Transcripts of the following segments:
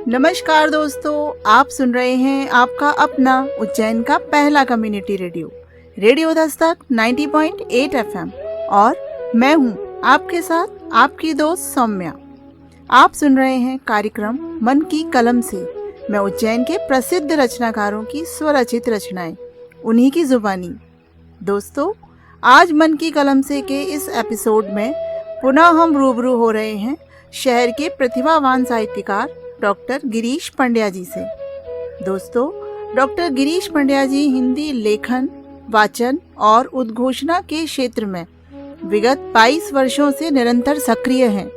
नमस्कार दोस्तों, आप सुन रहे हैं आपका अपना उज्जैन का पहला कम्युनिटी रेडियो दस्तक 90.8 FM और मैं हूं आपके साथ आपकी दोस्त सौम्या। आप सुन रहे हैं कार्यक्रम मन की कलम से। मैं उज्जैन के प्रसिद्ध रचनाकारों की स्वरचित रचनाएं, उन्हीं की जुबानी। दोस्तों, आज मन की कलम से के इस एपिसोड में पुनः हम रूबरू हो रहे हैं शहर के प्रतिभावान साहित्यकार डॉक्टर गिरीश पंड्या जी से। दोस्तों, डॉक्टर गिरीश पंड्या जी हिंदी लेखन, वाचन और उद्घोषणा के क्षेत्र में विगत 22 वर्षों से निरंतर सक्रिय हैं।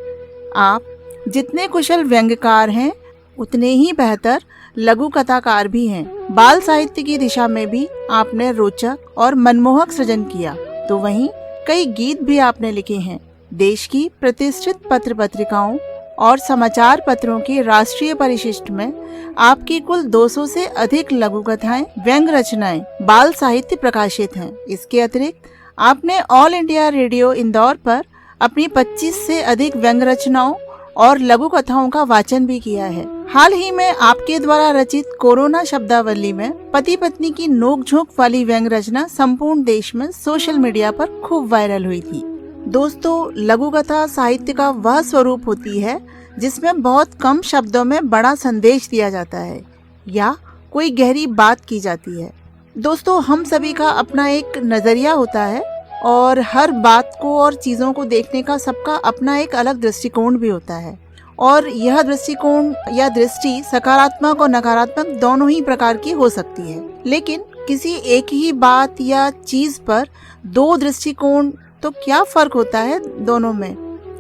आप जितने कुशल व्यंग्यकार हैं, उतने ही बेहतर लघु कथाकार भी हैं। बाल साहित्य की दिशा में भी आपने रोचक और मनमोहक सृजन किया, तो वहीं कई गीत भी आपने लिखे हैं। देश की प्रतिष्ठित पत्र पत्रिकाओं और समाचार पत्रों की राष्ट्रीय परिशिष्ट में आपकी कुल 200 से अधिक लघु कथाएं, व्यंग्य रचनाएं, बाल साहित्य प्रकाशित हैं। इसके अतिरिक्त आपने ऑल इंडिया रेडियो इंदौर पर अपनी 25 से अधिक व्यंग्य रचनाओं और लघु कथाओं का वाचन भी किया है। हाल ही में आपके द्वारा रचित कोरोना शब्दावली में पति पत्नी की नोकझोंक वाली व्यंग्य रचना संपूर्ण देश में सोशल मीडिया पर खूब वायरल हुई थी। दोस्तों, लघु कथा साहित्य का वह स्वरूप होती है जिसमें बहुत कम शब्दों में बड़ा संदेश दिया जाता है या कोई गहरी बात की जाती है। दोस्तों, हम सभी का अपना एक नजरिया होता है और हर बात को और चीज़ों को देखने का सबका अपना एक अलग दृष्टिकोण भी होता है, और यह दृष्टिकोण या दृष्टि सकारात्मक और नकारात्मक दोनों ही प्रकार की हो सकती है। लेकिन किसी एक ही बात या चीज़ पर दो दृष्टिकोण, तो क्या फर्क होता है दोनों में?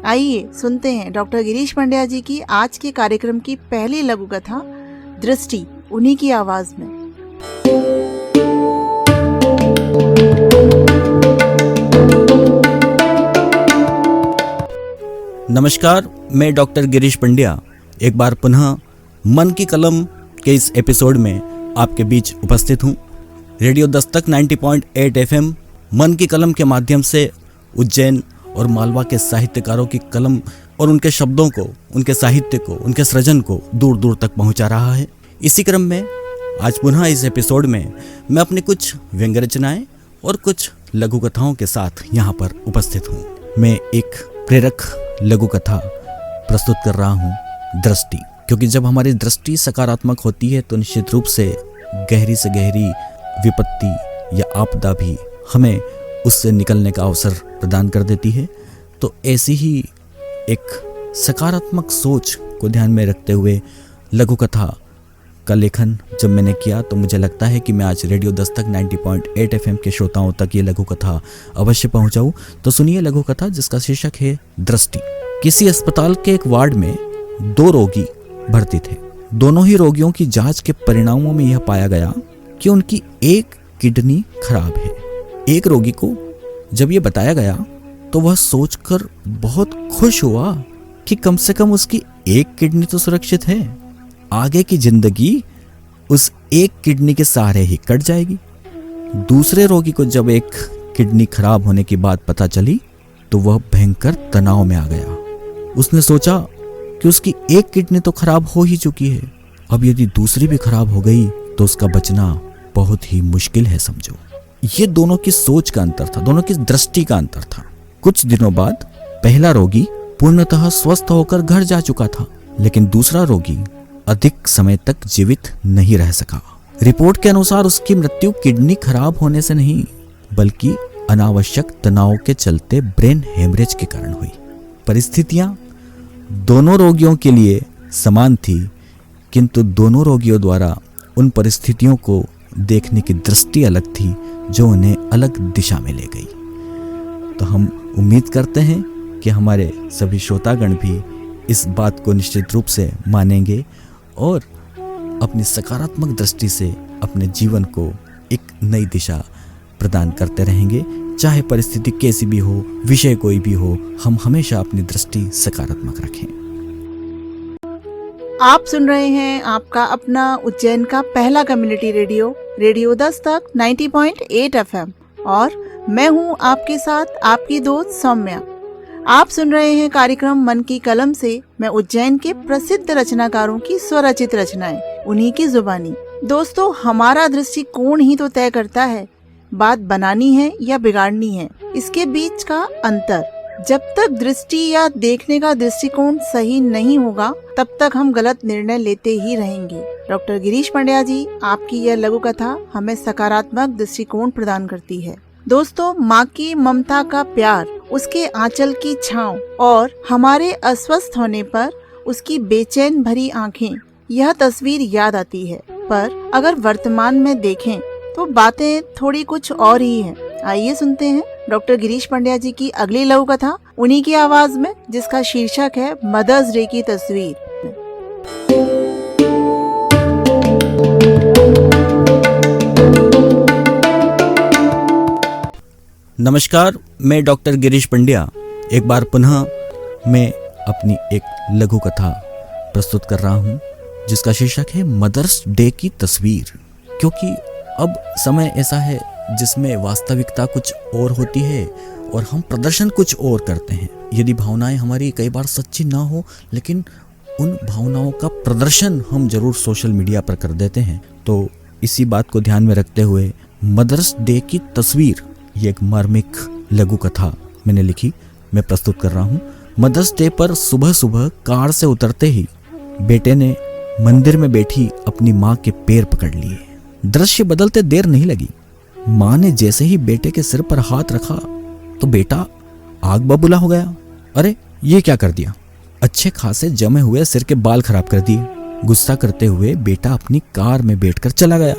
आइए सुनते हैं डॉक्टर गिरीश पंड्या जी की आज के कार्यक्रम की पहली लघु कथा दृष्टि, उन्हीं की आवाज में। नमस्कार, मैं डॉक्टर गिरीश पंड्या एक बार पुनः मन की कलम के इस एपिसोड में आपके बीच उपस्थित हूँ। रेडियो दस्तक 90.8 FM मन की कलम के माध्यम से उज्जैन और मालवा के साहित्यकारों की कलम और उनके शब्दों को, उनके साहित्य को, उनके सृजन को दूर दूर तक पहुंचा रहा है। इसी क्रम में आज पुनः इस एपिसोड में मैं अपनी कुछ व्यंग्य रचनाएं और कुछ लघु कथाओं के साथ यहाँ पर उपस्थित हूँ। मैं एक प्रेरक लघु कथा प्रस्तुत कर रहा हूँ, दृष्टि। क्योंकि जब हमारी दृष्टि सकारात्मक होती है तो निश्चित रूप से गहरी से गहरी विपत्ति या आपदा भी हमें उससे निकलने का अवसर प्रदान कर देती है। तो ऐसी ही एक सकारात्मक सोच को ध्यान में रखते हुए लघु कथा का लेखन जब मैंने किया, तो मुझे लगता है कि मैं आज रेडियो दस्तक 90.8 FM के श्रोताओं तक ये लघु कथा अवश्य पहुंचाऊं। तो सुनिए लघु कथा, जिसका शीर्षक है दृष्टि। किसी अस्पताल के एक वार्ड में 2 रोगी भर्ती थे। दोनों ही रोगियों की जांच के परिणामों में यह पाया गया कि उनकी एक किडनी खराब है। एक रोगी को जब ये बताया गया तो वह सोचकर बहुत खुश हुआ कि कम से कम उसकी एक किडनी तो सुरक्षित है। आगे की जिंदगी उस एक किडनी के सहारे ही कट जाएगी। दूसरे रोगी को जब एक किडनी खराब होने की बात पता चली तो वह भयंकर तनाव में आ गया। उसने सोचा कि उसकी एक किडनी तो खराब हो ही चुकी है, अब यदि दूसरी भी खराब हो गई तो उसका बचना बहुत ही मुश्किल है। समझो, ये दोनों की सोच का अंतर था, दोनों की दृष्टि का अंतर था। कुछ दिनों बाद पहला रोगी पूर्णतः स्वस्थ होकर घर जा चुका था, लेकिन दूसरा रोगी अधिक समय तक जीवित नहीं रह सका। रिपोर्ट के अनुसार उसकी मृत्यु किडनी खराब होने से नहीं, बल्कि अनावश्यक तनाव के चलते ब्रेन हेमरेज के कारण हुई। परिस्थितियां दोनों रोगियों के लिए समान थी, किंतु दोनों रोगियों द्वारा उन परिस्थितियों को देखने की दृष्टि अलग थी, जो उन्हें अलग दिशा में ले गई। तो हम उम्मीद करते हैं कि हमारे सभी श्रोतागण भी इस बात को निश्चित रूप से मानेंगे और अपनी सकारात्मक दृष्टि से अपने जीवन को एक नई दिशा प्रदान करते रहेंगे। चाहे परिस्थिति कैसी भी हो, विषय कोई भी हो, हम हमेशा अपनी दृष्टि सकारात्मक रखें। आप सुन रहे हैं आपका अपना उज्जैन का पहला कम्युनिटी रेडियो दस्तक 90.8 FM और मैं हूं आपके साथ आपकी दोस्त सौम्या। आप सुन रहे हैं कार्यक्रम मन की कलम से। मैं उज्जैन के प्रसिद्ध रचनाकारों की स्वरचित रचनाएं, उन्हीं की जुबानी। दोस्तों, हमारा दृष्टिकोण ही तो तय करता है बात बनानी है या बिगाड़नी है, इसके बीच का अंतर। जब तक दृष्टि या देखने का दृष्टिकोण सही नहीं होगा, तब तक हम गलत निर्णय लेते ही रहेंगे। डॉक्टर गिरीश पंड्या जी, आपकी यह लघु कथा हमें सकारात्मक दृष्टिकोण प्रदान करती है। दोस्तों, माँ की ममता का प्यार, उसके आंचल की छांव और हमारे अस्वस्थ होने पर उसकी बेचैन भरी आंखें, यह तस्वीर याद आती है। पर अगर वर्तमान में देखें तो बातें थोड़ी कुछ और ही हैं। आइए सुनते हैं डॉक्टर गिरीश पंड्या जी की अगली लघु कथा, उन्हीं की आवाज में, जिसका शीर्षक है मदर्स डे की तस्वीर। नमस्कार, मैं डॉक्टर गिरीश पंड्या एक बार पुनः मैं अपनी एक लघु कथा प्रस्तुत कर रहा हूं, जिसका शीर्षक है मदर्स डे की तस्वीर। क्योंकि अब समय ऐसा है जिसमें वास्तविकता कुछ और होती है और हम प्रदर्शन कुछ और करते हैं। यदि भावनाएं हमारी कई बार सच्ची ना हो, लेकिन उन भावनाओं का प्रदर्शन हम जरूर सोशल मीडिया पर कर देते हैं। तो इसी बात को ध्यान में रखते हुए मदर्स डे की तस्वीर, ये एक मार्मिक लघु कथा मैंने लिखी, मैं प्रस्तुत कर रहा हूँ। मदर्स डे पर सुबह सुबह कार से उतरते ही बेटे ने मंदिर में बैठी अपनी माँ के पैर पकड़ लिए। दृश्य बदलते देर नहीं लगी। माँ ने जैसे ही बेटे के सिर पर हाथ रखा तो बेटा आग बबूला हो गया। अरे ये क्या कर दिया? अच्छे खासे जमे हुए सिर के बाल खराब कर दिए। गुस्सा करते हुए बेटा अपनी कार में बैठकर चला गया।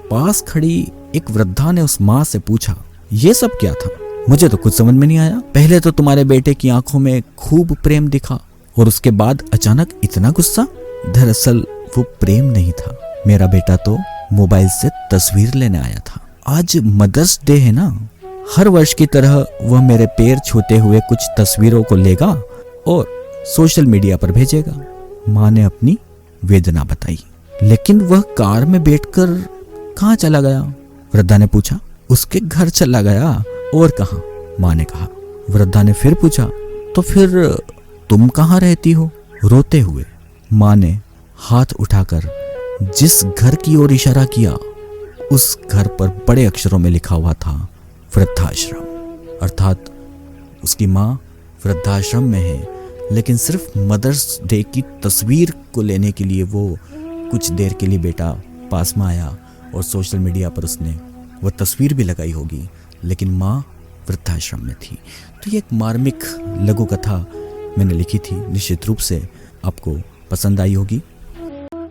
पास खड़ी एक वृद्धा ने उस माँ से पूछा, ये सब क्या था? मुझे तो कुछ समझ में नहीं आया। पहले तो तुम्हारे बेटे की आंखों में खूब प्रेम दिखा और उसके बाद अचानक इतना गुस्सा। दरअसल वो प्रेम नहीं था, मेरा बेटा तो मोबाइल से तस्वीर लेने आया था। आज मदर्स डे है ना, हर वर्ष की तरह वह मेरे पैर छूते हुए कुछ तस्वीरों को लेगा और सोशल मीडिया पर भेजेगा। माँ ने अपनी वेदना बताई। लेकिन वह कार में बैठकर कहाँ चला गया? वृद्धा ने पूछा। उसके घर चला गया। और कहाँ? माँ ने कहा। वृद्धा ने फिर पूछा, तो फिर तुम कहाँ रहती हो? रोते हुए माँ ने हाथ उठाकर जिस घर की ओर इशारा किया, उस घर पर बड़े अक्षरों में लिखा हुआ था वृद्धाश्रम। अर्थात उसकी माँ वृद्धाश्रम में है, लेकिन सिर्फ मदर्स डे की तस्वीर को लेने के लिए वो कुछ देर के लिए बेटा पास में आया और सोशल मीडिया पर उसने वो तस्वीर भी लगाई होगी, लेकिन माँ वृद्धाश्रम में थी। तो ये एक मार्मिक लघु कथा मैंने लिखी थी, निश्चित रूप से आपको पसंद आई होगी।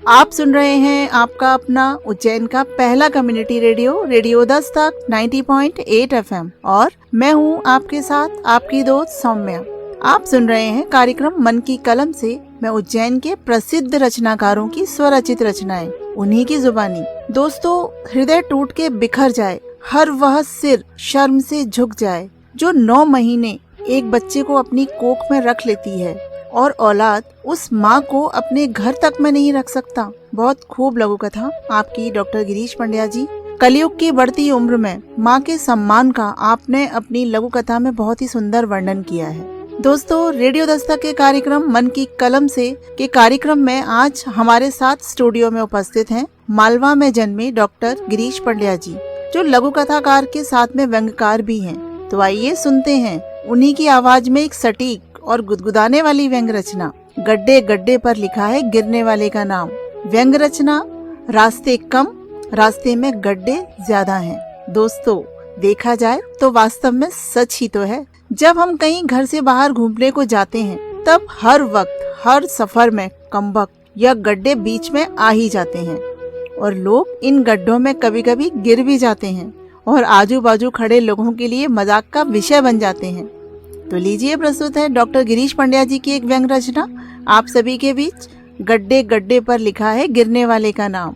आप सुन रहे हैं आपका अपना उज्जैन का पहला community radio, radio Dastak 90.8 FM, और मैं हूं आपके साथ आपकी दोस्त सौम्या। आप सुन रहे हैं कार्यक्रम मन की कलम से। मैं उज्जैन के प्रसिद्ध रचनाकारों की स्वरचित रचनाएं, उन्हीं की जुबानी। दोस्तों, हृदय टूट के बिखर जाए, हर वह सिर शर्म से झुक जाए जो 9 महीने एक बच्चे को अपनी कोख में रख लेती है और औलाद उस माँ को अपने घर तक में नहीं रख सकता। बहुत खूब लघु कथा आपकी डॉक्टर गिरीश पंड्या जी। कलयुग की बढ़ती उम्र में माँ के सम्मान का आपने अपनी लघु कथा में बहुत ही सुंदर वर्णन किया है। दोस्तों, रेडियो दस्तक के कार्यक्रम मन की कलम से के कार्यक्रम में आज हमारे साथ स्टूडियो में उपस्थित हैं मालवा में जन्मे डॉक्टर गिरीश पंड्या जी, जो लघु कथाकार के साथ में व्यंग्यकार भी हैं। तो आइए सुनते हैं उन्हीं की आवाज में एक सटीक और गुदगुदाने वाली व्यंग्य रचना। गड्ढे गड्ढे पर लिखा है गिरने वाले का नाम। व्यंग्य रचना, रास्ते कम, रास्ते में गड्ढे ज्यादा हैं। दोस्तों, देखा जाए तो वास्तव में सच ही तो है। जब हम कहीं घर से बाहर घूमने को जाते हैं, तब हर वक्त हर सफर में कमबख्त या गड्ढे बीच में आ ही जाते हैं और लोग इन गड्ढों में कभी कभी गिर भी जाते हैं और आजू बाजू खड़े लोगों के लिए मजाक का विषय बन जाते हैं। तो लीजिए, प्रस्तुत है डॉक्टर गिरीश पंड्या जी की एक व्यंग्य रचना आप सभी के बीच। गड्ढे गड्ढे पर लिखा है गिरने वाले का नाम।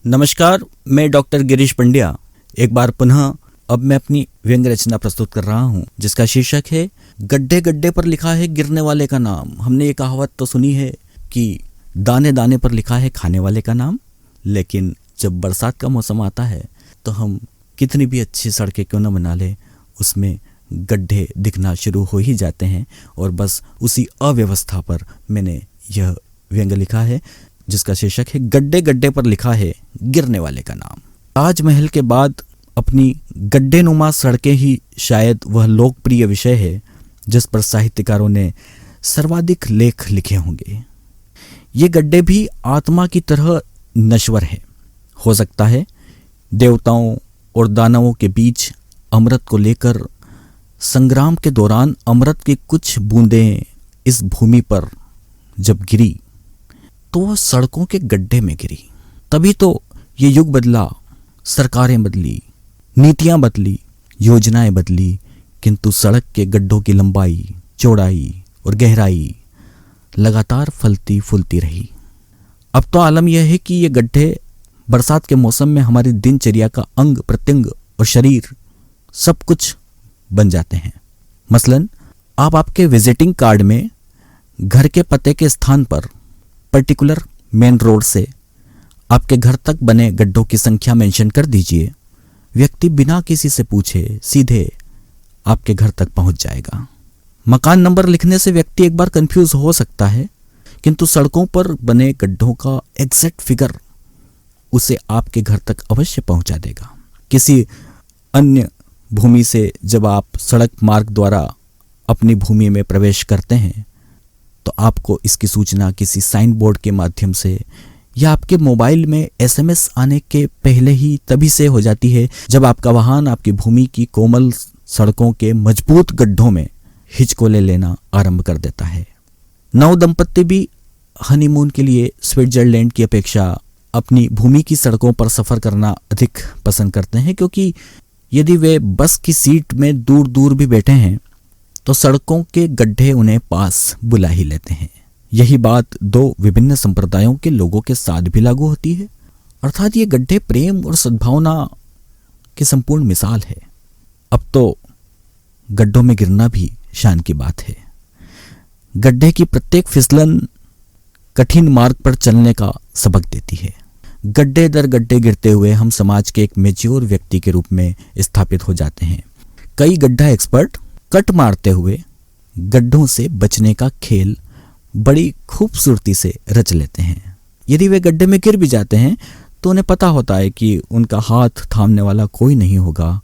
नमस्कार, मैं डॉक्टर गिरीश पंड्या एक बार पुनः अब मैं अपनी व्यंग्य रचना प्रस्तुत कर रहा हूँ, जिसका शीर्षक है गड्ढे गड्ढे पर लिखा है गिरने वाले का नाम। हमने ये कहावत तो सुनी है कि दाने दाने पर लिखा है खाने वाले का नाम, लेकिन जब बरसात का मौसम आता है तो हम कितनी भी अच्छी सड़कें क्यों न बना ले, उसमें गड्ढे दिखना शुरू हो ही जाते हैं। और बस उसी अव्यवस्था पर मैंने यह व्यंग्य लिखा है जिसका शीर्षक है गड्ढे गड्ढे पर लिखा है गिरने वाले का नाम। ताजमहल के बाद अपनी गड्ढेनुमा सड़कें ही शायद वह लोकप्रिय विषय है जिस पर साहित्यकारों ने सर्वाधिक लेख लिखे होंगे। ये गड्ढे भी आत्मा की तरह नश्वर है। हो सकता है देवताओं और दानवों के बीच अमृत को लेकर संग्राम के दौरान अमृत की कुछ बूंदें इस भूमि पर जब गिरी तो वह सड़कों के गड्ढे में गिरी। तभी तो ये युग बदला, सरकारें बदली, नीतियां बदली, योजनाएं बदली, किंतु सड़क के गड्ढों की लंबाई, चौड़ाई और गहराई लगातार फलती फूलती रही। अब तो आलम यह है कि ये गड्ढे बरसात के मौसम में हमारी दिनचर्या का अंग प्रत्यंग और शरीर सब कुछ बन जाते हैं। मसलन आप आपके विजिटिंग कार्ड में घर के पते के स्थान पर पर्टिकुलर मेन रोड से आपके घर तक बने गड्ढों की संख्या मेंशन कर दीजिए। व्यक्ति बिना किसी से पूछे सीधे आपके घर तक पहुंच जाएगा। मकान नंबर लिखने से व्यक्ति एक बार कंफ्यूज हो सकता है, किंतु सड़कों पर बने गड्ढों का एग्जैक्ट फिगर उसे आपके घर तक अवश्य पहुंचा देगा। किसी अन्य भूमि से जब आप सड़क मार्ग द्वारा अपनी भूमि में प्रवेश करते हैं तो आपको इसकी सूचना किसी साइन बोर्ड के माध्यम से या आपके मोबाइल में SMS आने के पहले ही तभी से हो जाती है जब आपका वाहन आपकी भूमि की कोमल सड़कों के मजबूत गड्ढों में हिचकोले लेना आरंभ कर देता है। नव दंपत्ति भी हनीमून के लिए स्विट्जरलैंड की अपेक्षा अपनी भूमि की सड़कों पर सफर करना अधिक पसंद करते हैं, क्योंकि यदि वे बस की सीट में दूर दूर भी बैठे हैं तो सड़कों के गड्ढे उन्हें पास बुला ही लेते हैं। यही बात दो विभिन्न संप्रदायों के लोगों के साथ भी लागू होती है। अर्थात ये गड्ढे प्रेम और सद्भावना की संपूर्ण मिसाल है। अब तो गड्ढों में गिरना भी शान की बात है। गड्ढे की प्रत्येक फिसलन कठिन मार्ग पर चलने का सबक देती है। गड्ढे दर गड्ढे गिरते हुए हम समाज के एक मैच्योर व्यक्ति के रूप में स्थापित हो जाते हैं। कई गड्ढा एक्सपर्ट कट मारते हुए गड्ढों से बचने का खेल बड़ी खूबसूरती से रच लेते हैं। यदि वे गड्ढे में गिर भी जाते हैं तो उन्हें पता होता है कि उनका हाथ थामने वाला कोई नहीं होगा,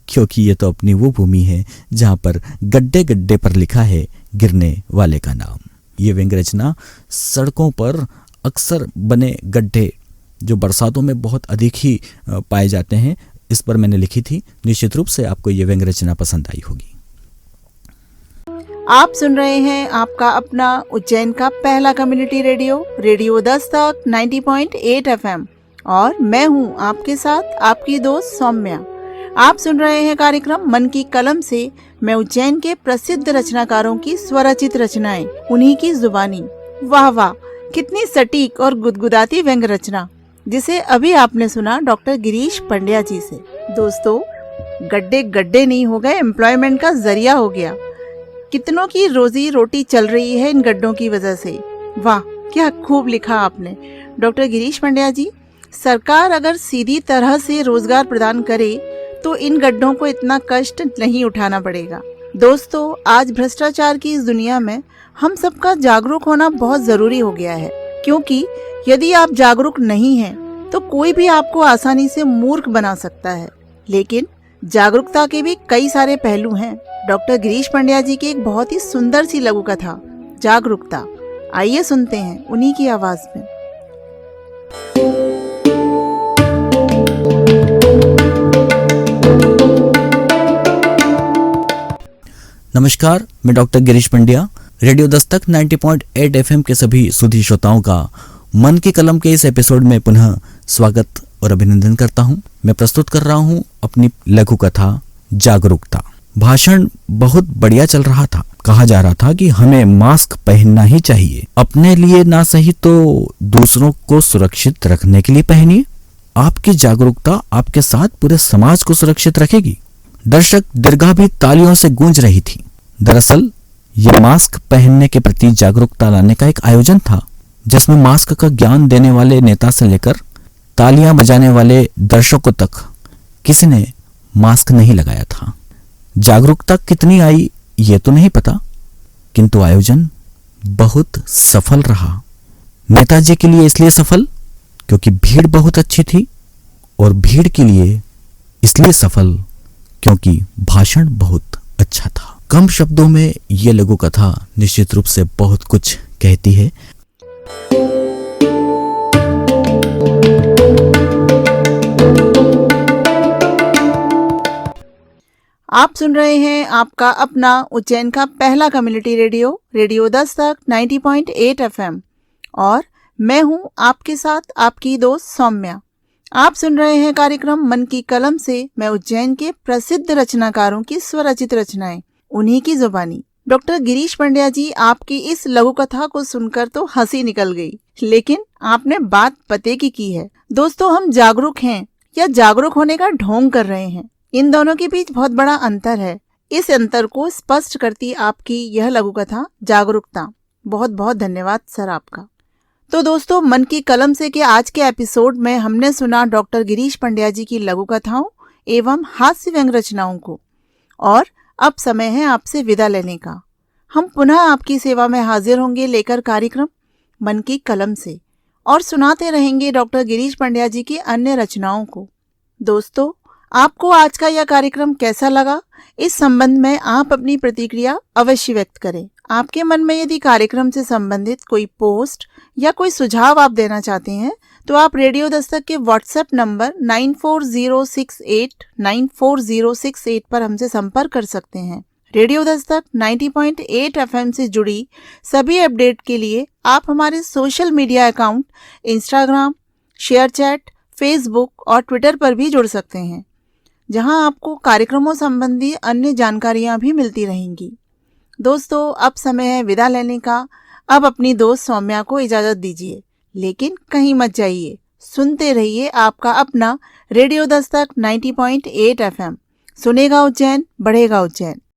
क्योंकि ये तो अपनी वो भूमि है जहां पर गड्ढे गड्ढे पर लिखा है गिरने वाले का नाम। ये व्यंग्य रचना सड़कों पर अक्सर बने गड्ढे जो बरसातों में बहुत अधिक ही पाए जाते हैं, इस पर मैंने लिखी थी। निश्चित रूप से आपको ये व्यंग्य रचना पसंद आई होगी। आप सुन रहे हैं आपका अपना उज्जैन का पहला कम्युनिटी रेडियो दस्तक 90.8 FM और मैं हूं आपके साथ आपकी दोस्त सौम्या। आप सुन रहे हैं कार्यक्रम मन की कलम से मैं उज्जैन के प्रसिद्ध रचनाकारों की स्वरचित रचनाएं, उन्हीं की जुबानी। वाह वाह, कितनी सटीक और गुदगुदाती व्यंग्य रचना, जिसे अभी आपने सुना डॉक्टर गिरीश पंड्या जी से। दोस्तों, गड्ढे गड्ढे नहीं हो गए, एम्प्लॉयमेंट का जरिया हो गया। कितनों की रोजी रोटी चल रही है इन गड्ढों की वजह से। वाह, क्या खूब लिखा आपने डॉक्टर गिरीश पंड्या जी। सरकार अगर सीधी तरह से रोजगार प्रदान करे तो इन गड्ढों को इतना कष्ट नहीं उठाना पड़ेगा। दोस्तों, आज भ्रष्टाचार की इस दुनिया में हम सबका जागरूक होना बहुत जरूरी हो गया है, क्योंकि यदि आप जागरूक नहीं हैं तो कोई भी आपको आसानी से मूर्ख बना सकता है। लेकिन जागरूकता के भी कई सारे पहलू हैं। डॉक्टर गिरीश पंड्या जी की एक बहुत ही सुंदर सी लघु कथा जागरूकता, आइए सुनते हैं उन्हीं की आवाज में। नमस्कार, मैं doctor Girish Pandya radio Dastak 90.8 FM के सभी सुधी श्रोताओं का मन की कलम के इस एपिसोड में पुनः स्वागत और अभिनंदन करता हूं। मैं प्रस्तुत कर रहा हूं अपनी लघु कथा जागरूकता। भाषण बहुत बढ़िया चल रहा था। कहा जा रहा था कि हमें मास्क पहनना ही चाहिए, अपने लिए ना सही तो दूसरों को सुरक्षित रखने के लिए पहनिए। आपकी जागरूकता आपके साथ पूरे समाज को सुरक्षित रखेगी। दर्शक दीर्घा भी तालियों से गूंज रही थी। दरअसल ये मास्क पहनने के प्रति जागरूकता लाने का एक आयोजन था, जिसमें मास्क का ज्ञान देने वाले नेता से लेकर तालियां बजाने वाले दर्शकों तक किसी ने मास्क नहीं लगाया था। जागरूकता कितनी आई ये तो नहीं पता, किंतु आयोजन बहुत सफल रहा। नेताजी के लिए इसलिए सफल क्योंकि भीड़ बहुत अच्छी थी, और भीड़ के लिए इसलिए सफल क्योंकि भाषण बहुत अच्छा था। कम शब्दों में ये लघु कथा निश्चित रूप से बहुत कुछ कहती है। आप सुन रहे हैं आपका अपना उज्जैन का पहला community radio, radio Dastak 90.8 FM, और मैं हूं आपके साथ आपकी दोस्त सौम्या। आप सुन रहे हैं कार्यक्रम मन की कलम से मैं उज्जैन के प्रसिद्ध रचनाकारों की स्वरचित रचनाएं, उन्हीं की जुबानी। डॉक्टर गिरीश पंड्या जी, आपकी इस लघु कथा को सुनकर तो हंसी निकल गई, लेकिन आपने बात पते की है। दोस्तों, हम जागरूक हैं या जागरूक होने का ढोंग कर रहे हैं, इन दोनों के बीच बहुत बड़ा अंतर है। इस अंतर को स्पष्ट करती आपकी यह लघु कथा जागरूकता। बहुत बहुत धन्यवाद सर आपका। तो दोस्तों, मन की कलम से के आज के एपिसोड में हमने सुना डॉक्टर गिरीश पंड्या जी की लघु कथाओं एवं हास्य व्यंग रचनाओं को, और अब समय है आपसे विदा लेने का। हम पुनः आपकी सेवा में हाजिर होंगे लेकर कार्यक्रम मन की कलम से, और सुनाते रहेंगे डॉक्टर गिरीश पंड्या जी की अन्य रचनाओं को। दोस्तों, आपको आज का यह कार्यक्रम कैसा लगा, इस संबंध में आप अपनी प्रतिक्रिया अवश्य व्यक्त करें। आपके मन में यदि कार्यक्रम से संबंधित कोई पोस्ट या कोई सुझाव आप देना चाहते हैं तो आप रेडियो दस्तक के व्हाट्सएप नंबर 9406894068 पर हमसे संपर्क कर सकते हैं। रेडियो दस्तक 90.8 FM से जुड़ी सभी अपडेट के लिए आप हमारे social media account Instagram, ShareChat, Facebook और ट्विटर पर भी जुड़ सकते हैं, जहां आपको कार्यक्रमों संबंधी अन्य जानकारियां भी मिलती रहेंगी। दोस्तों, अब समय है विदा लेने का। अब अपनी दोस्त सौम्या को इजाजत दीजिए, लेकिन कहीं मत जाइए, सुनते रहिए आपका अपना रेडियो दस्तक 90.8 FM। सुनेगा उज्जैन, बढ़ेगा उज्जैन।